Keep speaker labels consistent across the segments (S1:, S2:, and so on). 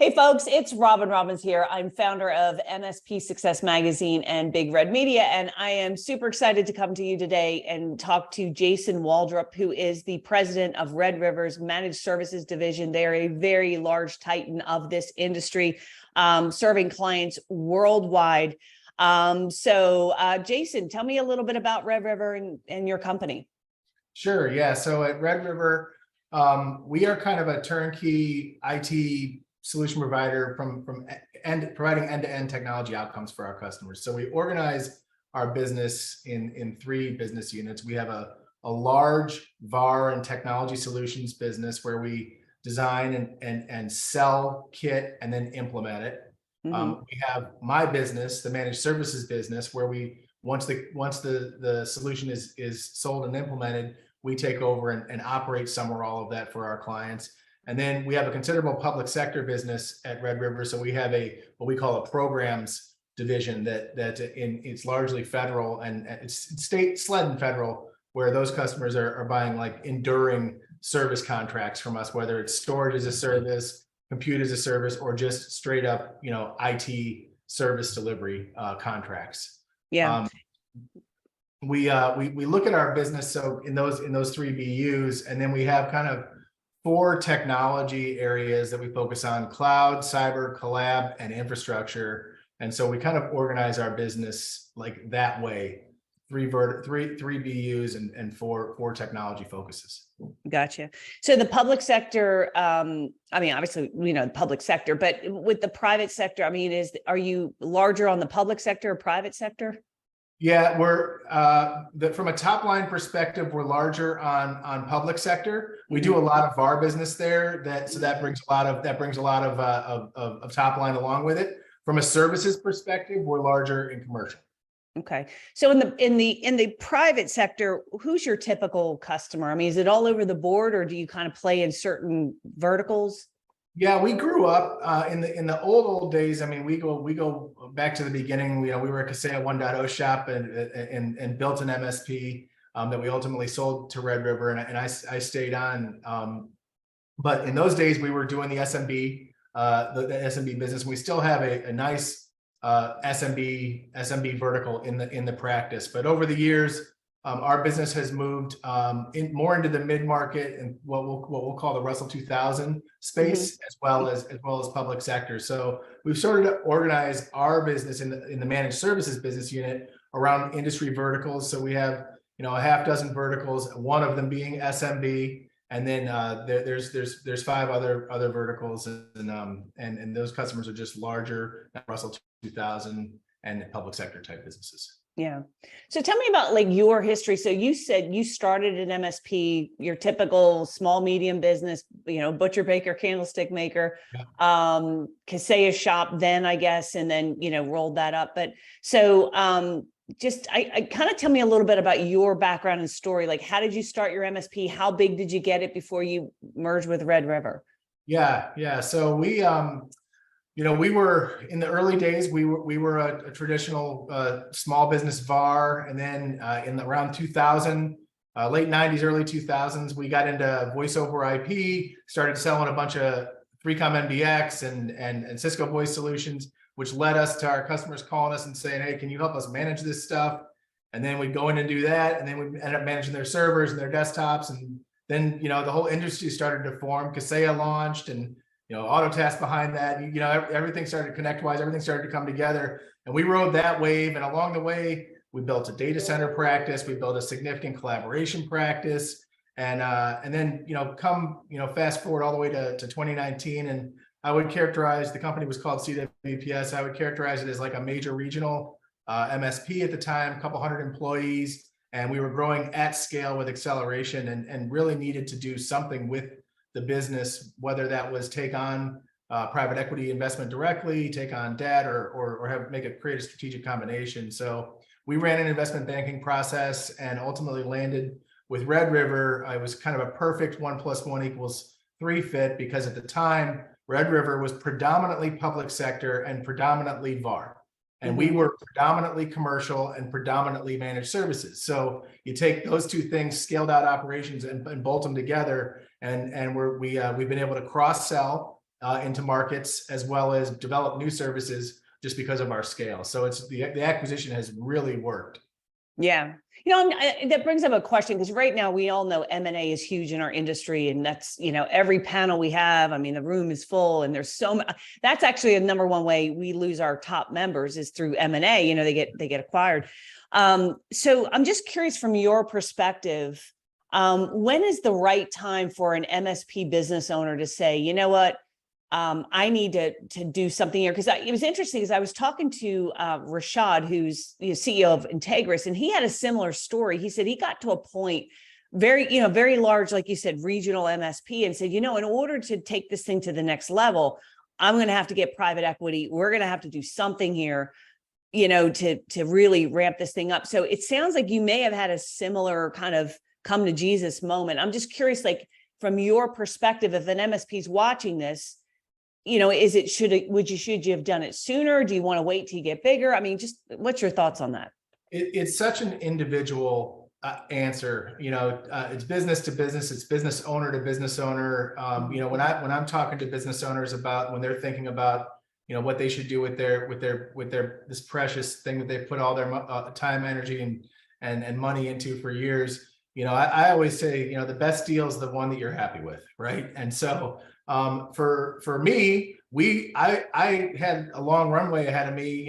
S1: Hey folks, it's Robin Robbins here. I'm founder of MSP Success Magazine and Big Red Media, and I am super excited to come to you today and talk to Jason Waldrop, who is the president of Red River's Managed Services Division. They are a very large titan of this industry, serving clients worldwide. Jason, tell me a little bit about Red River and your company.
S2: Sure, yeah. So at Red River, we are kind of a turnkey IT solution provider providing end-to-end technology outcomes for our customers. So we organize our business in three business units. We have a large VAR and technology solutions business where we design and sell kit and then implement it. We have my business, the managed services business, where we once the solution is sold and implemented, we take over and operate some or all of that for our clients. And then we have a considerable public sector business at Red River. So we have what we call a programs division it's largely federal and it's state, SLED, and federal, where those customers are buying like enduring service contracts from us, whether it's storage as a service, compute as a service, or just straight up, IT service delivery contracts.
S1: Yeah.
S2: We look at our business so in those three BUs, and then we have kind of four technology areas that we focus on: cloud, cyber, collab, and infrastructure. And so we kind of organize our business like that way: three BUs and four technology focuses.
S1: Gotcha. So the public sector, obviously we know the public sector, but with the private sector, are you larger on the public sector or private sector?
S2: Yeah, we're from a top line perspective, we're larger on public sector. We do a lot of VAR business there, that brings a lot of top line along with it. From a services perspective, we're larger in commercial.
S1: Okay, so in the private sector, who's your typical customer? Is it all over the board, or do you kind of play in certain verticals?
S2: Yeah, we grew up in the old days. We go back to the beginning. We were a Kaseya 1.0 shop and built an MSP that we ultimately sold to Red River, and I stayed on. But in those days, we were doing the SMB, the SMB business. We still have a nice SMB vertical in the practice. But over the years, our business has moved more into the mid-market and what we'll call the Russell 2000 space, as well as public sector. So we've started to organize our business in the managed services business unit around industry verticals. So we have a half dozen verticals, one of them being SMB, and then there's five other verticals, and those customers are just larger Russell 2000 and public sector type businesses.
S1: Yeah. So tell me about your history. So you said you started an MSP, your typical small, medium business, butcher, baker, candlestick maker, Kaseya shop then, I guess, and then, rolled that up. But so I kind of tell me a little bit about your background and story. Like, how did you start your MSP? How big did you get it before you merged with Red River?
S2: Yeah. So we were in the early days, we were a traditional small business VAR. And then in around 2000, late 90s, early 2000s, we got into voice over IP, started selling a bunch of 3Com MBX and Cisco voice solutions, which led us to our customers calling us and saying, hey, can you help us manage this stuff? And then we'd go in and do that. And then we'd end up managing their servers and their desktops. And then, the whole industry started to form. Kaseya launched, and Autotask behind that, everything started ConnectWise, everything started to come together, and we rode that wave. And along the way, we built a data center practice, we built a significant collaboration practice, and then fast forward all the way to 2019, and I would characterize the company was called CWPS. I would characterize it as like a major regional MSP at the time, a couple hundred employees, and we were growing at scale with acceleration, and really needed to do something with the business, whether that was take on private equity investment directly, take on debt, or create a strategic combination. So we ran an investment banking process and ultimately landed with Red River. I was kind of a perfect 1 + 1 = 3 fit, because at the time, Red River was predominantly public sector and predominantly VAR. And we were predominantly commercial and predominantly managed services. So you take those two things, scaled out operations, and bolt them together, and we've been able to cross sell into markets, as well as develop new services just because of our scale. So it's the acquisition has really worked.
S1: Yeah. That brings up a question, because right now we all know M&A is huge in our industry, and that's, every panel we have, I mean, the room is full, and there's so much. That's actually a number one way we lose our top members is through M&A. They get acquired. So I'm just curious from your perspective, when is the right time for an MSP business owner to say, you know what, I need to do something here? Because it was interesting, because I was talking to Rashad, who's the CEO of Integris, and he had a similar story. He said he got to a point, very large, like you said, regional MSP, and said, in order to take this thing to the next level, I'm going to have to get private equity. We're going to have to do something here, to really ramp this thing up. So it sounds like you may have had a similar kind of come to Jesus moment. I'm just curious, like, from your perspective, if an MSP is watching this, should you have done it sooner? Do you want to wait till you get bigger? I mean, just what's your thoughts on that?
S2: It's such an individual answer. It's business to business. It's business owner to business owner. When I'm talking to business owners about when they're thinking about what they should do with their this precious thing that they put all their time, energy, and money into for years. I always say, the best deal is the one that you're happy with, right? And so for me, I had a long runway ahead of me.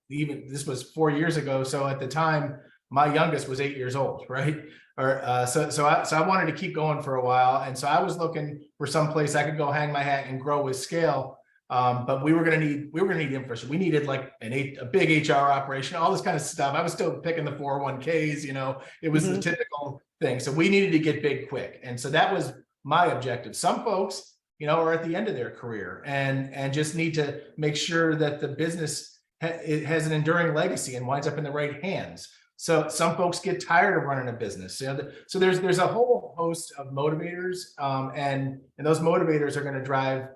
S2: This was 4 years ago. So at the time, my youngest was 8 years old, right? So I wanted to keep going for a while. And so I was looking for some place I could go hang my hat and grow with scale. But we were going to need infrastructure. We needed like a big HR operation, all this kind of stuff. I was still picking the 401ks, it was the typical thing. So we needed to get big quick. And so that was my objective. Some folks, are at the end of their career and just need to make sure that the business it has an enduring legacy and winds up in the right hands. So some folks get tired of running a business. So there's a whole host of motivators, and those motivators are going to drive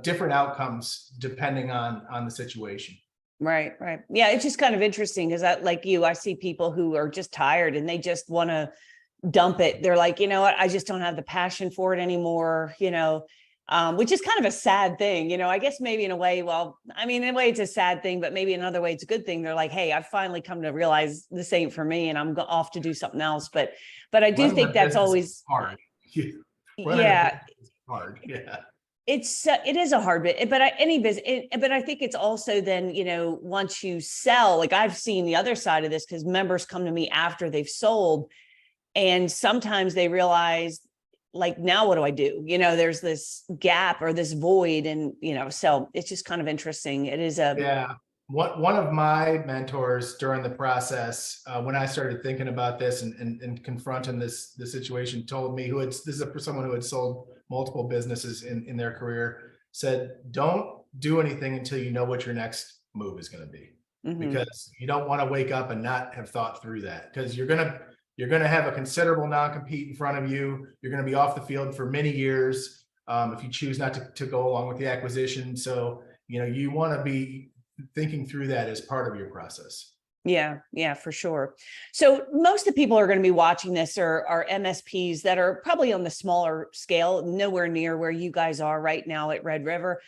S2: different outcomes depending on the situation.
S1: Right. Yeah, it's just kind of interesting because I see people who are just tired and they just want to dump it. They're like, what, I just don't have the passion for it anymore, which is kind of a sad thing. I guess maybe in a way, in a way it's a sad thing, but maybe another way it's a good thing. They're like, hey, I've finally come to realize this ain't for me and I'm off to do something else. But I do think that's always
S2: hard.
S1: Yeah.
S2: Hard. Yeah.
S1: It is a hard bit, but any business, but I think it's also then, once you sell, like I've seen the other side of this, because members come to me after they've sold, and sometimes they realize, like, now what do I do? There's this gap or this void, and, so it's just kind of interesting. It is
S2: yeah. One of my mentors during the process, when I started thinking about this and confronting this situation, told me, this is someone who had sold multiple businesses in their career, said, don't do anything until you know what your next move is going to be, because you don't want to wake up and not have thought through that, because you're going to have a considerable non-compete in front of you. You're going to be off the field for many years if you choose not to go along with the acquisition. So, you want to be thinking through that as part of your process.
S1: Yeah, for sure. So most of the people are going to be watching this are MSPs that are probably on the smaller scale, nowhere near where you guys are right now at Red River.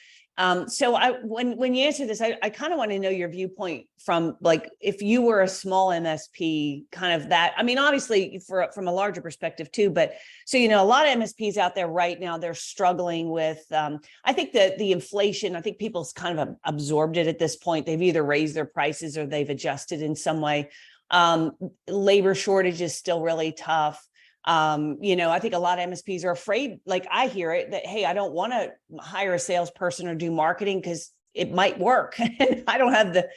S1: So when you answer this, I kind of want to know your viewpoint from, like, if you were a small MSP, kind of that, obviously from a larger perspective too, but so, a lot of MSPs out there right now, they're struggling with, I think the inflation, I think people's kind of absorbed it at this point. They've either raised their prices or they've adjusted in some way. Labor shortage is still really tough. I think a lot of MSPs are afraid, like I hear it, that, hey, I don't want to hire a salesperson or do marketing because it might work. And I don't have the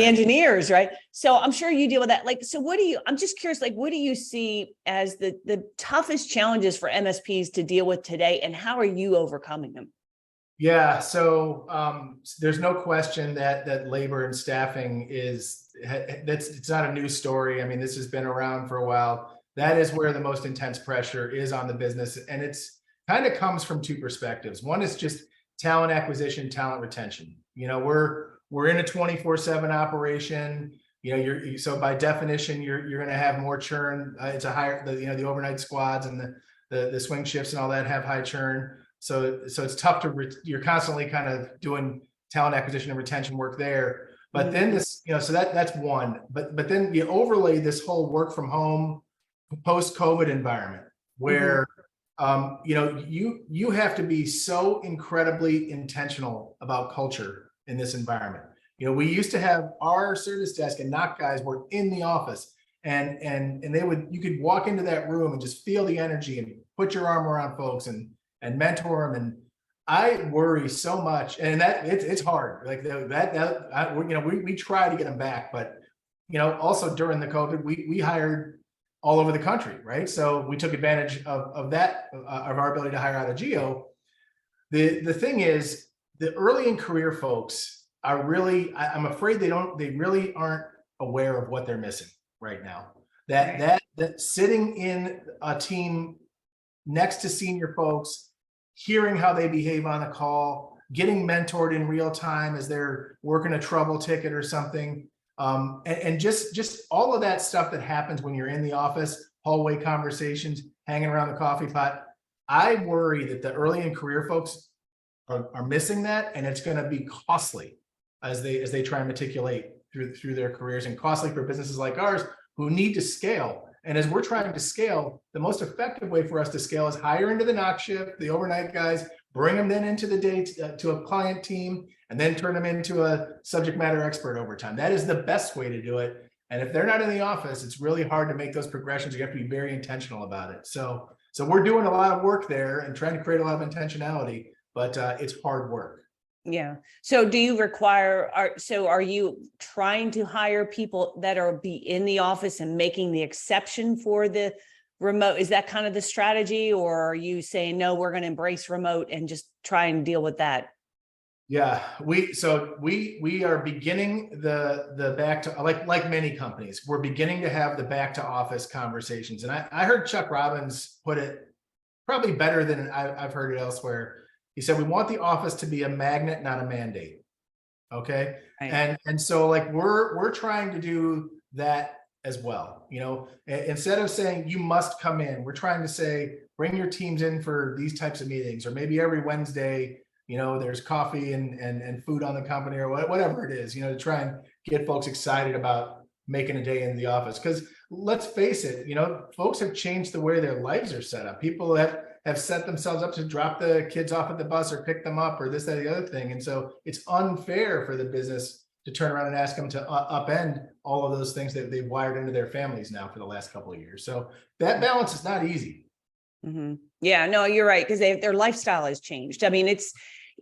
S1: engineers, right? So I'm sure you deal with that. Like, so I'm just curious, like, what do you see as the toughest challenges for MSPs to deal with today, and how are you overcoming them?
S2: Yeah, so there's no question that labor and staffing it's not a new story. This has been around for a while. That is where the most intense pressure is on the business. And it's kind of comes from two perspectives. One is just talent acquisition, talent retention. We're in a 24/7 operation. So by definition, you're going to have more churn. It's a higher, the overnight squads and the swing shifts and all that have high churn. So it's tough you're constantly kind of doing talent acquisition and retention work there. But then this, so that's one. But then you overlay this whole work from home post-COVID environment where you have to be so incredibly intentional about culture in this environment. We used to have our service desk and knock guys were in the office, and you could walk into that room and just feel the energy and put your arm around folks and mentor them. And I worry so much, and that it's hard. Like we try to get them back, but also during the COVID, we hired all over the country, right? So we took advantage of that, of our ability to hire out of geo. The thing is, the early in career folks are really, I'm afraid they really aren't aware of what they're missing right now. That sitting in a team next to senior folks, hearing how they behave on a call, getting mentored in real time as they're working a trouble ticket or something. And just all of that stuff that happens when you're in the office, hallway conversations, hanging around the coffee pot. I worry that the early in career folks are missing that, and it's going to be costly as they try and matriculate through their careers, and costly for businesses like ours who need to scale. And as we're trying to scale, the most effective way for us to scale is hire into the knock shift, the overnight guys, bring them then into the day to a client team, and then turn them into a subject matter expert over time. That is the best way to do it. And if they're not in the office, it's really hard to make those progressions. You have to be very intentional about it. So we're doing a lot of work there and trying to create a lot of intentionality, but it's hard work.
S1: Yeah. So do you are you trying to hire people that be in the office and making the exception for the remote? Is that kind of the strategy, or are you saying, no, we're going to embrace remote and just try and deal with that?
S2: Yeah, we are beginning the back to, like many companies, we're beginning to have the back to office conversations. And I heard Chuck Robbins put it probably better than I've heard it elsewhere. He said, we want the office to be a magnet, not a mandate. Okay. Right. And so we're trying to do that as well. Instead of saying you must come in, we're trying to say, bring your teams in for these types of meetings, or maybe every Wednesday, there's coffee and food on the company, or whatever it is, to try and get folks excited about making a day in the office. Because let's face it, folks have changed the way their lives are set up. People have set themselves up to drop the kids off at the bus or pick them up or this, that, or the other thing. And so it's unfair for the business to turn around and ask them to upend all of those things that they've wired into their families now for the last couple of years. So that balance is not easy.
S1: Mm-hmm. Yeah, no, you're right. Because their lifestyle has changed. I mean, it's,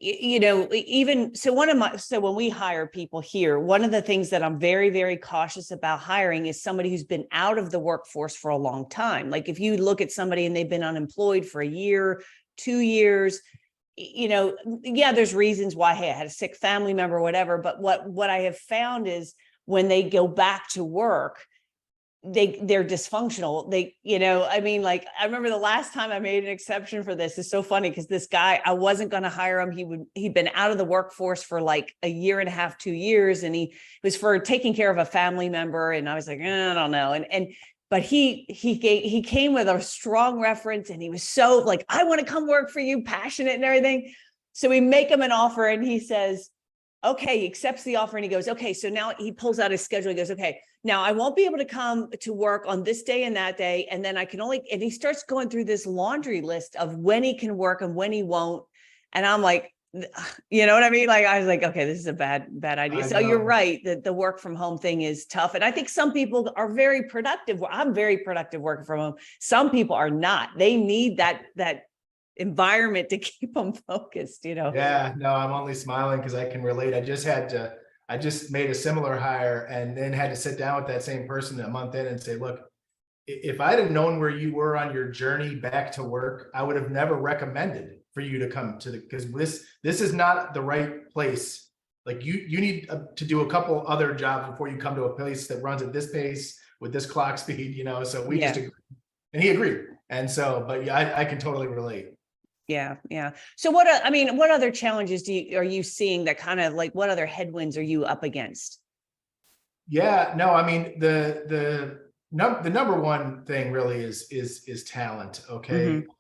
S1: even so when we hire people here, one of the things that I'm very, very cautious about hiring is somebody who's been out of the workforce for a long time. Like if you look at somebody and they've been unemployed for a year, 2 years, there's reasons why, hey, I had a sick family member, whatever. But what I have found is when they go back to work, they're dysfunctional. I remember the last time I made an exception for this. Is so funny because this guy, I wasn't going to hire him. He'd been out of the workforce for like a year and a half, 2 years. And he was for taking care of a family member. And I was like, I don't know. But he came with a strong reference, and he was so like, I want to come work for you, passionate and everything. So we make him an offer, and he says, okay, he accepts the offer, and he goes, okay. So now he pulls out his schedule. He goes, okay, now I won't be able to come to work on this day and that day. And then and he starts going through this laundry list of when he can work and when he won't. And I'm like, you know what I mean? Like, I was like, okay, this is a bad idea. So you're right that the work from home thing is tough. And I think some people are very productive. I'm very productive working from home. Some people are not. They need that environment to keep them focused,
S2: Yeah, no, I'm only smiling because I can relate. I just made a similar hire and then had to sit down with that same person a month in and say, look, if I'd have known where you were on your journey back to work, I would have never recommended for you to come to because this is not the right place. Like you need to do a couple other jobs before you come to a place that runs at this pace with this clock speed, so we just agreed. And he agreed. And so, but yeah, I can totally relate.
S1: Yeah. So what other challenges are you seeing that kind of like, what other headwinds are you up against?
S2: Yeah, no, I mean, the number one thing really is talent. Okay. Mm-hmm.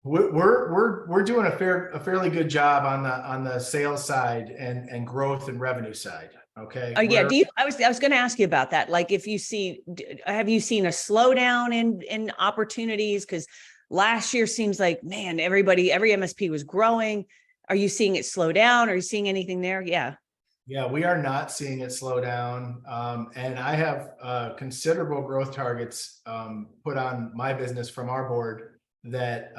S2: We're doing a fairly good job on the sales side and growth and revenue side. Okay.
S1: Yeah. I was going to ask you about that. Like, if you see, have you seen a slowdown in opportunities? Because last year seems like, man, every MSP was growing. Are you seeing it slow down? Are you seeing anything there? Yeah.
S2: Yeah, we are not seeing it slow down. And I have considerable growth targets put on my business from our board that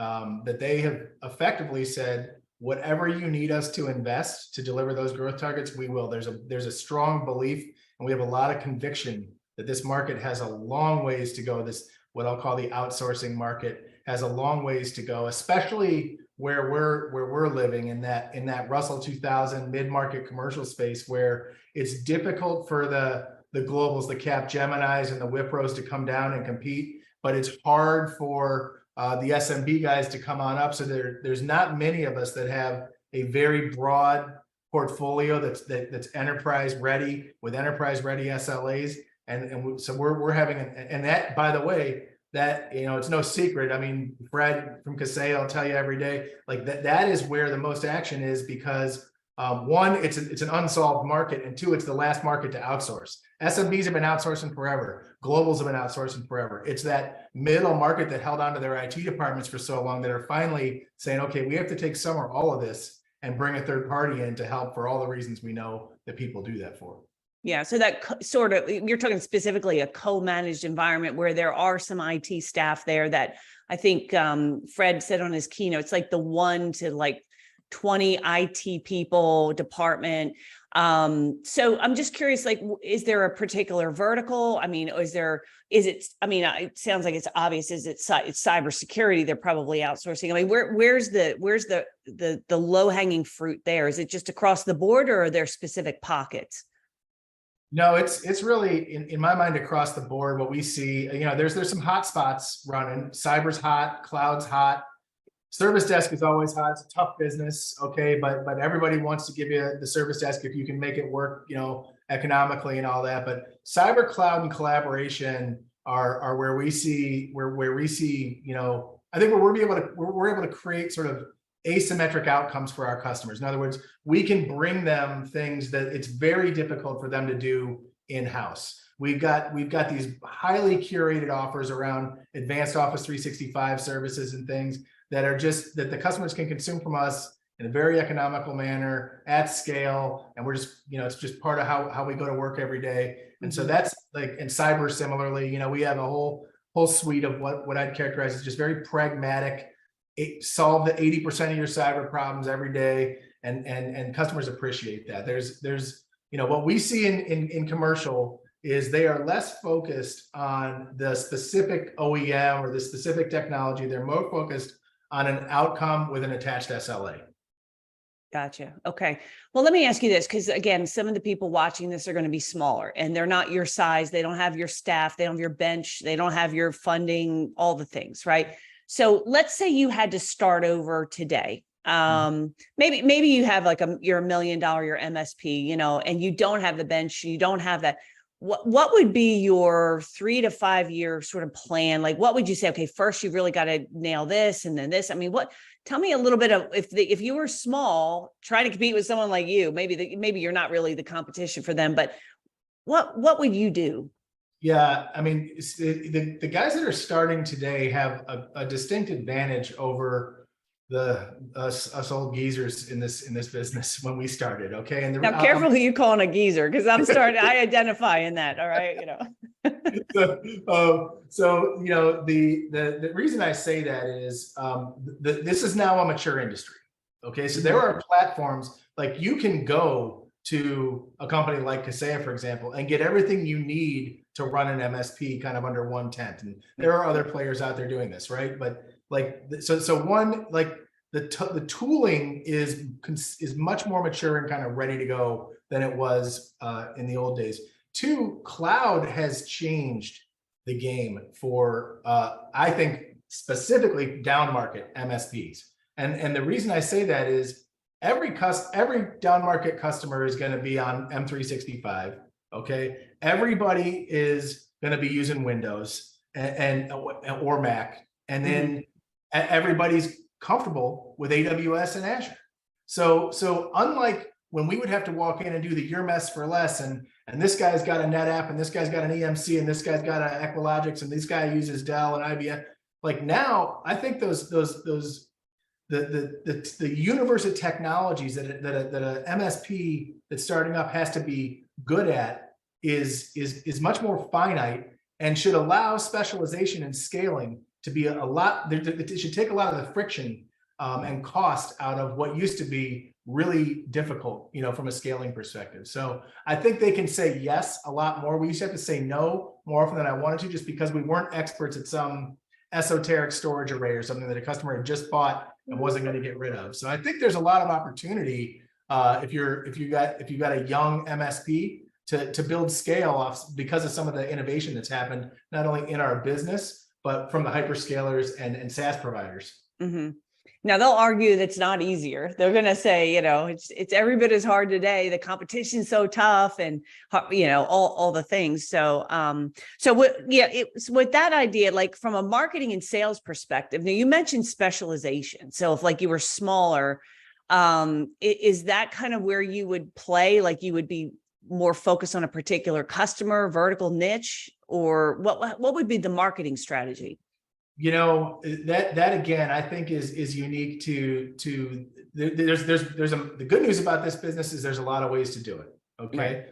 S2: they have effectively said, whatever you need us to invest to deliver those growth targets, we will. There's a strong belief, and we have a lot of conviction that this market has a long ways to go. This, what I'll call the outsourcing market, has a long ways to go, especially where we're living in that Russell 2000 mid-market commercial space, where it's difficult for the globals, the Cap Geminis and the Wipros to come down and compete, but it's hard for the SMB guys to come on up. So there's not many of us that have a very broad portfolio that's enterprise ready, with enterprise ready SLAs, so we're having and that, by the way, that, you know, it's no secret. I mean, Fred from Kaseya, I'll tell you every day, like that is where the most action is, because one, it's an unsolved market, and two, it's the last market to outsource. SMBs have been outsourcing forever. Globals have been outsourcing forever. It's that middle market that held onto their IT departments for so long that are finally saying, okay, we have to take some or all of this and bring a third party in to help for all the reasons we know that people do that for.
S1: Yeah. So that sort of, you're talking specifically a co-managed environment where there are some IT staff there that I think Fred said on his keynote, it's like the 1 to like 20 IT people department. So I'm just curious, like, is there a particular vertical? I mean, it sounds like it's obvious. It's cybersecurity. They're probably outsourcing. I mean, where's the low hanging fruit there? Is it just across the board, or are there specific pockets?
S2: No, it's really in my mind across the board. What we see, you know, there's some hot spots running. Cyber's hot, cloud's hot, service desk is always hot. It's a tough business, okay, but everybody wants to give you the service desk if you can make it work, you know, economically and all that. But cyber, cloud, and collaboration are where we see you know, I think we're able to create sort of asymmetric outcomes for our customers. In other words, we can bring them things that it's very difficult for them to do in-house. We've got these highly curated offers around advanced Office 365 services and things that are just that the customers can consume from us in a very economical manner at scale. And we're just, you know, it's just part of how we go to work every day. And so that's like, in cyber similarly, you know, we have a whole suite of what I'd characterize as just very pragmatic, solve the 80% of your cyber problems every day, and customers appreciate that. There's you know, what we see in commercial is they are less focused on the specific OEM or the specific technology. They're more focused on an outcome with an attached SLA.
S1: Gotcha. Okay. Well, let me ask you this, because again, some of the people watching this are going to be smaller and they're not your size. They don't have your staff. They don't have your bench. They don't have your funding, all the things, right? So let's say you had to start over today. Maybe you have like you're $1 million, your MSP, you know, and you don't have the bench, you don't have that. What would be your 3 to 5 year sort of plan? Like, what would you say? Okay, first you've really got to nail this, and then this. I mean, tell me a little bit of if you were small, trying to compete with someone like you, maybe you're not really the competition for them, but what would you do?
S2: Yeah, I mean, the guys that are starting today have a distinct advantage over us old geezers in this business when we started. Okay, and
S1: now careful who you calling a geezer, because I identify in that. All right, you know.
S2: So you know, the reason I say that is this is now a mature industry. Okay, so there are platforms like you can go to a company like Kaseya, for example, and get everything you need to run an MSP kind of under one tent. And there are other players out there doing this, right? But like, so one, like the tooling is much more mature and kind of ready to go than it was in the old days. Two, cloud has changed the game for, I think, specifically down market MSPs. And the reason I say that is every down market customer is going to be on M365. Okay, everybody is going to be using Windows or Mac, and then everybody's comfortable with AWS and Azure. So unlike when we would have to walk in and do the your mess for less, and this guy's got a NetApp, and this guy's got an EMC, and this guy's got an Equilogix, and this guy uses Dell and IBM. Like now, I think the universe of technologies that a MSP that's starting up has to be good at is much more finite, and should allow specialization and scaling to be a lot. It should take a lot of the friction and cost out of what used to be really difficult, from a scaling perspective. So I think they can say yes a lot more. We used to have to say no more often than I wanted to, just because we weren't experts at some esoteric storage array or something that a customer had just bought and wasn't going to get rid of. So I think there's a lot of opportunity if you got a young MSP to build scale off because of some of the innovation that's happened, not only in our business, but from the hyperscalers and SaaS providers.
S1: Mm-hmm. Now they'll argue that's not easier. They're going to say, it's every bit as hard today. The competition's so tough, and all the things. So, with that idea, like from a marketing and sales perspective. Now you mentioned specialization. So if you were smaller, is that kind of where you would play? Like you would be more focused on a particular customer, vertical niche, or what would be the marketing strategy?
S2: That again, I think is unique to the good news about this business is there's a lot of ways to do it. Okay. Right.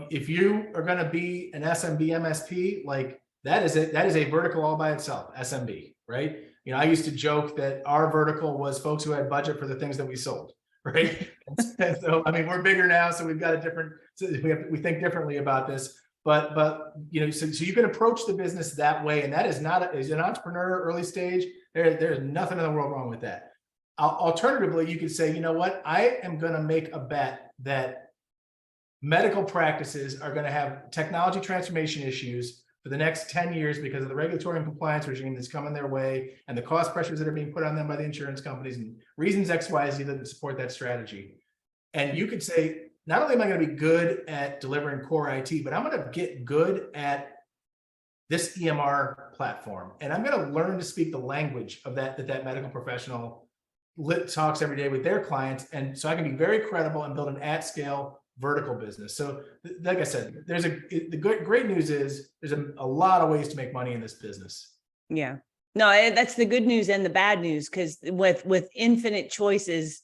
S2: If you are going to be an SMB MSP, like that is a vertical all by itself, SMB, right? I used to joke that our vertical was folks who had budget for the things that we sold, right? And so, we're bigger now, so we've got a different, we think differently about this. But so you can approach the business that way, and that is not as an entrepreneur early stage. There's nothing in the world wrong with that. Alternatively, you could say, I am going to make a bet that medical practices are going to have technology transformation issues for the next 10 years because of the regulatory and compliance regime that's coming their way, and the cost pressures that are being put on them by the insurance companies, and reasons X, Y, Z that support that strategy. And you could say, not only am I going to be good at delivering core IT, but I'm going to get good at this EMR platform. And I'm going to learn to speak the language of that medical professional talks every day with their clients. And so I can be very credible and build an at-scale vertical business. So like I said, the great news is there's a lot of ways to make money in this business.
S1: Yeah. No, that's the good news and the bad news, because with infinite choices,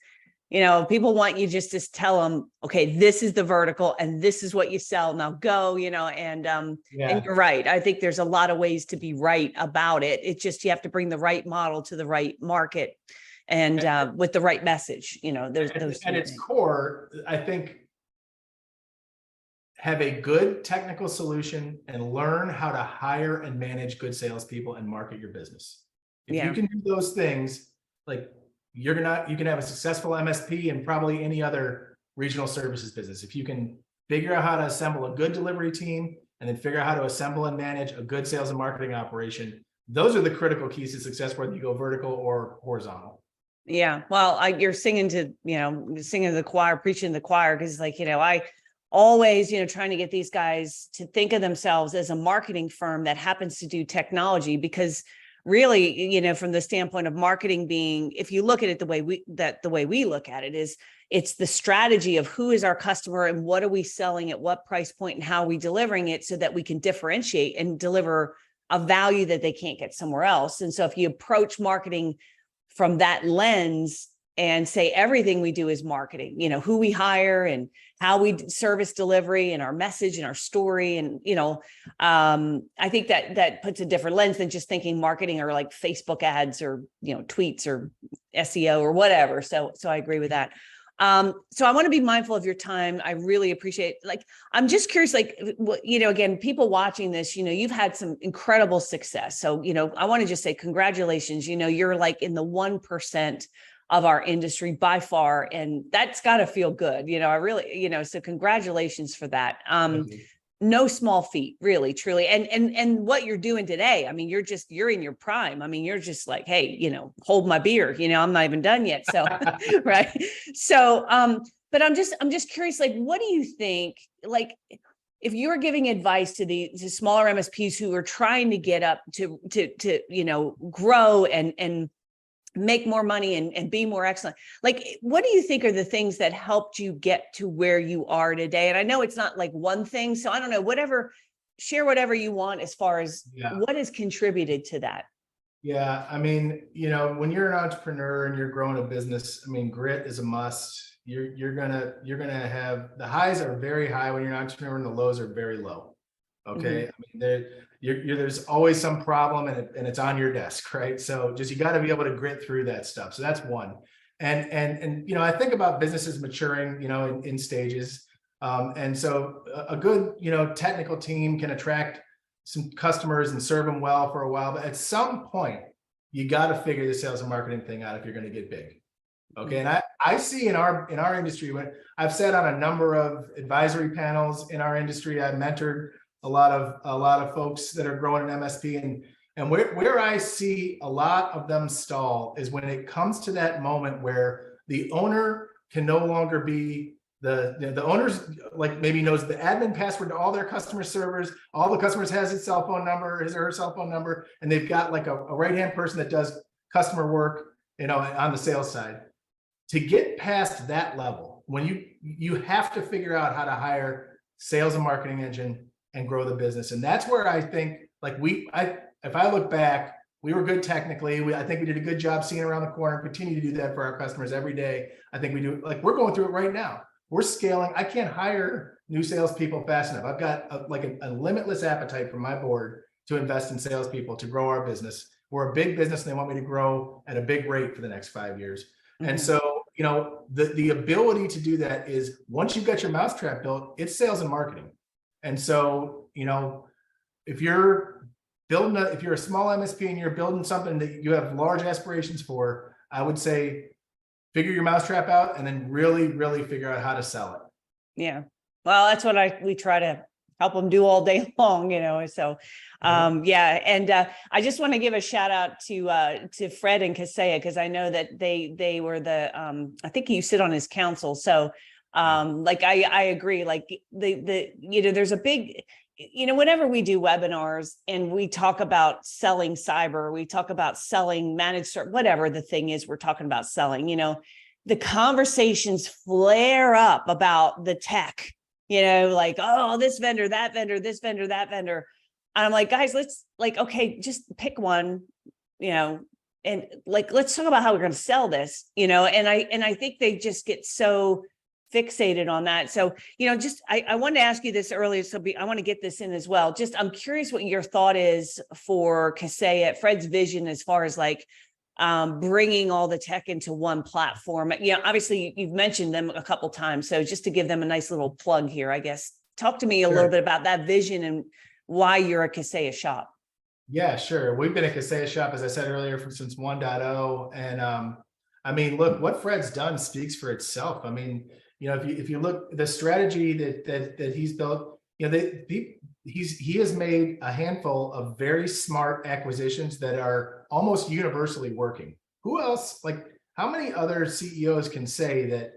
S1: people want you just to tell them, okay, this is the vertical and this is what you sell. Now go, and you're right. I think there's a lot of ways to be right about it. It's just, you have to bring the right model to the right market and with the right message, there's those. At
S2: its core, I think, have a good technical solution and learn how to hire and manage good salespeople and market your business. If you can do those things, you can have a successful MSP and probably any other regional services business. If you can figure out how to assemble a good delivery team and then figure out how to assemble and manage a good sales and marketing operation, those are the critical keys to success, whether you go vertical or horizontal.
S1: Yeah. Well, you're singing to the choir, preaching to the choir, because I always, trying to get these guys to think of themselves as a marketing firm that happens to do technology, because really, from the standpoint of marketing being, if you look at it the way we look at it, is it's the strategy of who is our customer and what are we selling at what price point and how are we delivering it so that we can differentiate and deliver a value that they can't get somewhere else. And so if you approach marketing from that lens and say everything we do is marketing, who we hire and how we service delivery and our message and our story. And, I think that puts a different lens than just thinking marketing or like Facebook ads or, tweets or SEO or whatever. So I agree with that. So I want to be mindful of your time. I really appreciate, I'm just curious, again, people watching this, you've had some incredible success. So, I want to just say congratulations, you're in the 1% of our industry by far. And that's got to feel good. I really, so congratulations for that. No small feat, really, truly. And what you're doing today, you're in your prime. You're just like, hey, hold my beer, I'm not even done yet. So, right. So, but I'm just curious, what do you think, if you're giving advice to smaller MSPs who are trying to get up to grow and make more money and be more excellent. Like, what do you think are the things that helped you get to where you are today? And I know it's not like one thing, so I don't know, share whatever you want as far as what has contributed to that.
S2: Yeah, I mean, when you're an entrepreneur and you're growing a business, I mean, grit is a must. You're gonna have, the highs are very high when you're an entrepreneur and the lows are very low. Okay.
S1: Mm-hmm.
S2: I mean, there's always some problem and it's on your desk, right? So just, you got to be able to grit through that stuff. So that's one. And I think about businesses maturing, in stages. And so a good, technical team can attract some customers and serve them well for a while, but at some point you got to figure the sales and marketing thing out if you're going to get big. Okay. And I see in our industry, when I've sat on a number of advisory panels in our industry, I've mentored a lot of folks that are growing an MSP, and where I see a lot of them stall is when it comes to that moment where the owner can no longer be the owner's, like, maybe knows the admin password to all their customer servers, all the customers has his cell phone number, his or her cell phone number, and they've got like a right-hand person that does customer work, on the sales side. To get past that level, when you have to figure out how to hire sales and marketing engine and grow the business. And that's where I think, like, if I look back, we were good technically. I think we did a good job seeing around the corner, continue to do that for our customers every day. I think we do, like, we're going through it right now. We're scaling. I can't hire new salespeople fast enough. I've got a limitless appetite from my board to invest in salespeople to grow our business. We're a big business and they want me to grow at a big rate for the next 5 years. Mm-hmm. And so, the ability to do that is, once you've got your mousetrap built, it's sales and marketing. And so, if you're a small MSP and you're building something that you have large aspirations for, I would say figure your mousetrap out and then really, really figure out how to sell it.
S1: Yeah. Well, that's what we try to help them do all day long, so yeah. And I just want to give a shout out to Fred and Kaseya, because I know that they were I think you sit on his council. So like I agree, like there's a big, whenever we do webinars and we talk about selling cyber, we talk about selling managed, whatever the thing is we're talking about selling, the conversations flare up about the tech, like, oh, this vendor, that vendor, this vendor, that vendor. And I'm like, guys, let's okay, just pick one, and let's talk about how we're going to sell this, and I think they just get so fixated on that. So, I wanted to ask you this earlier. So I want to get this in as well. Just, I'm curious what your thought is for Kaseya, Fred's vision, as far as bringing all the tech into one platform. Obviously you've mentioned them a couple times. So just to give them a nice little plug here, I guess, talk to me a little bit about that vision and why you're a Kaseya shop.
S2: Yeah, sure. We've been a Kaseya shop, as I said earlier, since 1.0. And I mean, look, what Fred's done speaks for itself. I mean, if you look, the strategy that he's built, he has made a handful of very smart acquisitions that are almost universally working. Who else, how many other CEOs can say that,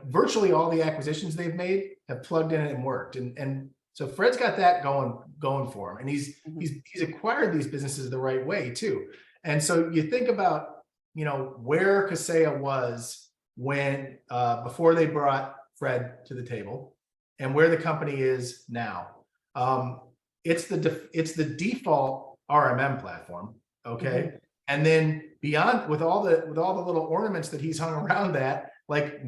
S2: virtually all the acquisitions they've made have plugged in and worked? And so Fred's got that going for him, and he's acquired these businesses the right way too. And so you think about, where Kaseya was when before they brought Fred to the table, and where the company is now. It's the default RMM platform, okay? Mm-hmm. And then beyond, with all the little ornaments that he's hung around that, like,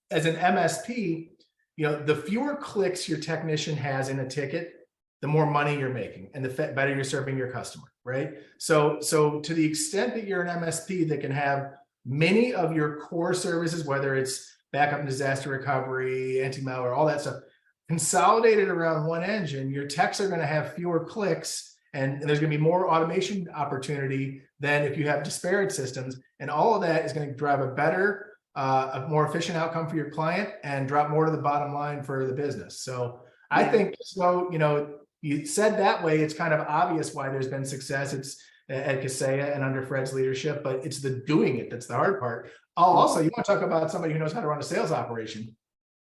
S2: as an MSP, the fewer clicks your technician has in a ticket, the more money you're making, and the better you're serving your customer, right? So to the extent that you're an MSP that can have many of your core services, whether it's backup and disaster recovery, anti-malware, all that stuff, consolidated around one engine, your techs are going to have fewer clicks, and there's going to be more automation opportunity than if you have disparate systems. And all of that is going to drive a better, a more efficient outcome for your client and drop more to the bottom line for the business. So I think, you said that way, it's kind of obvious why there's been success. It's at Kaseya and under Fred's leadership, but it's the doing it that's the hard part. Also, you want to talk about somebody who knows how to run a sales operation.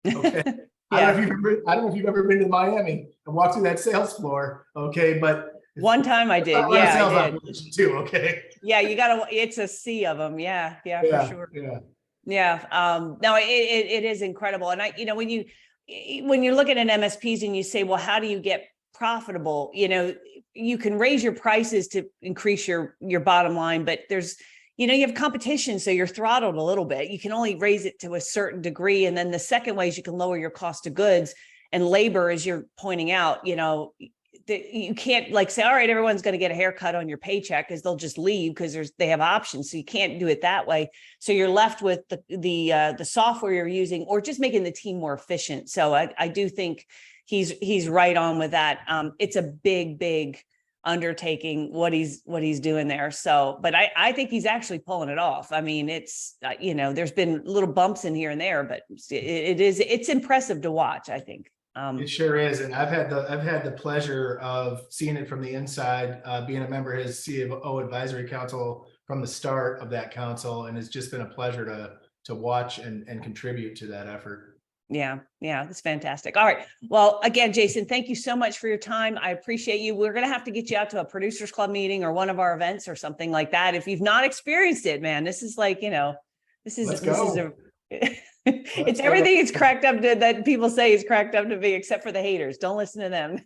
S2: Okay. I don't know if you've ever been to Miami and walked through that sales floor. Okay. But
S1: One time I did.
S2: Run a
S1: Yeah,
S2: sales
S1: I did.
S2: operation too, okay?
S1: Yeah, you gotta, it's a sea of them. Yeah, yeah, for
S2: Yeah,
S1: sure.
S2: yeah.
S1: Yeah, no, it is incredible. And when you're looking at MSPs and you say, well, how do you get profitable? You can raise your prices to increase your bottom line, but you have competition, so you're throttled a little bit. You can only raise it to a certain degree. And then the second way is you can lower your cost of goods and labor, as you're pointing out, that you can't like say, all right, everyone's going to get a haircut on your paycheck, because they'll just leave because they have options. So you can't do it that way. So you're left with the software you're using, or just making the team more efficient. So I do think he's right on with that. It's a big undertaking what he's doing there. So, but I think he's actually pulling it off. I mean, it's there's been little bumps in here and there, but it's impressive to watch, I think.
S2: It sure is, and I've had the pleasure of seeing it from the inside, being a member of his CFO advisory council from the start of that council, and it's just been a pleasure to watch and contribute to that effort.
S1: Yeah, that's fantastic. All right, well, again, Jason, thank you so much for your time. I appreciate you. We're gonna have to get you out to a Producers Club meeting or one of our events or something like that. If you've not experienced it, man, this is like, this is it's everything it's cracked up to, that people say is cracked up to be, except for the haters. Don't listen to them.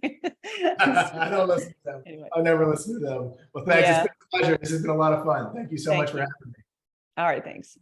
S2: I don't listen to them. Anyway. I'll never listen to them. Well, thanks. Yeah. It's been a pleasure. This has been a lot of fun. Thank you so much for having me.
S1: All right, thanks.